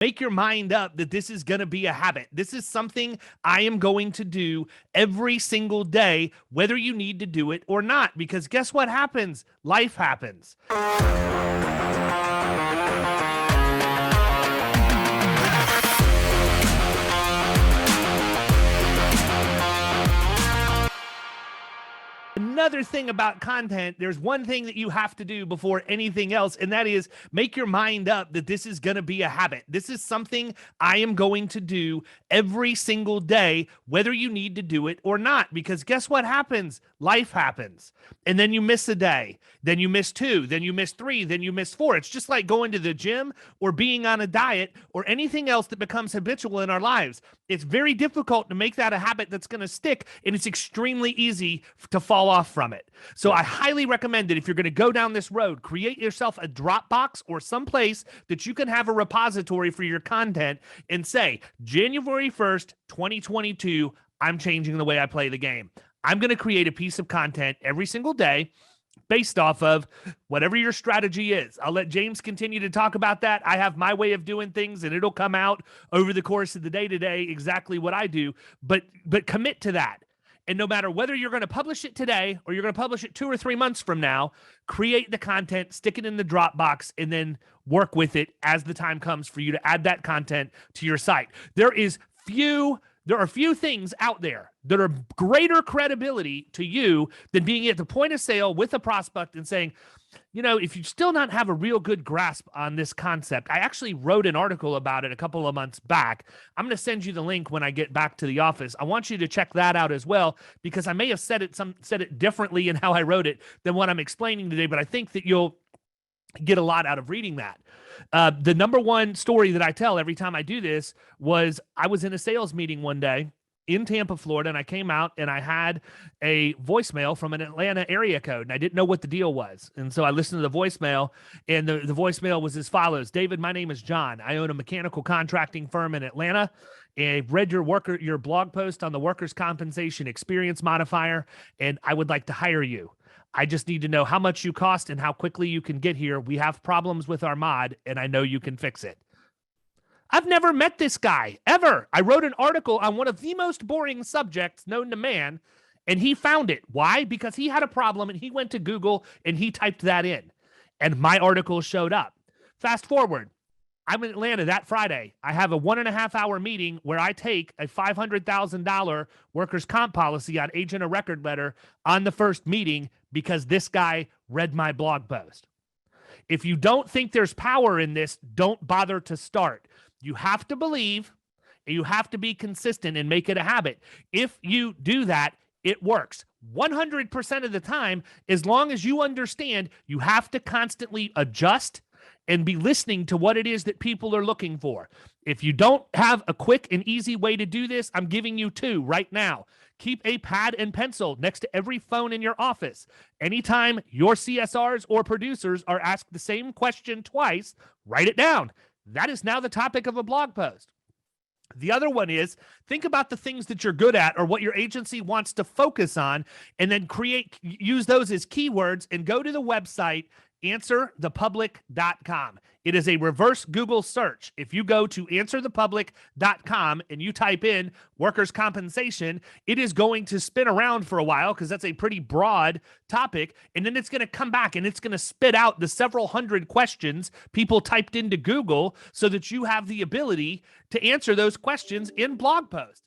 Make your mind up that this is going to be a habit. This is something I am going to do every single day, whether you need to do it or not. Because guess what happens? Life happens. Another thing about content, there's one thing that you have to do before anything else, and that is make your mind up that this is going to be a habit. This is something I am going to do every single day, whether you need to do it or not. Because guess what happens? Life happens. And then you miss a day, then you miss two, then you miss three, then you miss four. It's just like going to the gym or being on a diet or anything else that becomes habitual in our lives. It's very difficult to make that a habit that's going to stick, and it's extremely easy to fall off from it. So I highly recommend that if you're going to go down this road, create yourself a Dropbox or some place that you can have a repository for your content and say, January 1st, 2022, I'm changing the way I play the game. I'm going to create a piece of content every single day based off of whatever your strategy is. I'll let James continue to talk about that. I have my way of doing things, and it'll come out over the course of the day today exactly what I do, but commit to that. And no matter whether you're going to publish it today or you're going to publish it 2 or 3 months from now, create the content, stick it in the Dropbox, and then work with it as the time comes for you to add that content to your site. There are few things out there that are greater credibility to you than being at the point of sale with a prospect and saying, you know, if you still not have a real good grasp on this concept, I actually wrote an article about it a couple of months back. I'm going to send you the link when I get back to the office. I want you to check that out as well, because I may have said it differently in how I wrote it than what I'm explaining today, but I think that you'll get a lot out of reading that. The number one story that I tell every time I do this was I was in a sales meeting one day in Tampa, Florida, and I came out and I had a voicemail from an Atlanta area code, and I didn't know what the deal was. And so I listened to the voicemail, and the voicemail was as follows. David, my name is John. I own a mechanical contracting firm in Atlanta. And I've read your blog post on the workers' compensation experience modifier, and I would like to hire you. I just need to know how much you cost and how quickly you can get here. We have problems with our mod, and I know you can fix it. I've never met this guy, ever. I wrote an article on one of the most boring subjects known to man, and he found it. Why? Because he had a problem, and he went to Google, and he typed that in, and my article showed up. Fast forward. I'm in Atlanta that Friday. I have a 1.5-hour meeting where I take a $500,000 workers' comp policy on agent of record letter on the first meeting because this guy read my blog post. If you don't think there's power in this, don't bother to start. You have to believe, and you have to be consistent and make it a habit. If you do that, it works 100% of the time, as long as you understand you have to constantly adjust and be listening to what it is that people are looking for. If you don't have a quick and easy way to do this, I'm giving you 2 right now. Keep a pad and pencil next to every phone in your office. Anytime your CSRs or producers are asked the same question twice, write it down. That is now the topic of a blog post. The other one is think about the things that you're good at or what your agency wants to focus on, and then use those as keywords and go to the website answerthepublic.com. It is a reverse Google search. If you go to answerthepublic.com and you type in workers' compensation, it is going to spin around for a while because that's a pretty broad topic. And then it's going to come back and it's going to spit out the several hundred questions people typed into Google so that you have the ability to answer those questions in blog posts.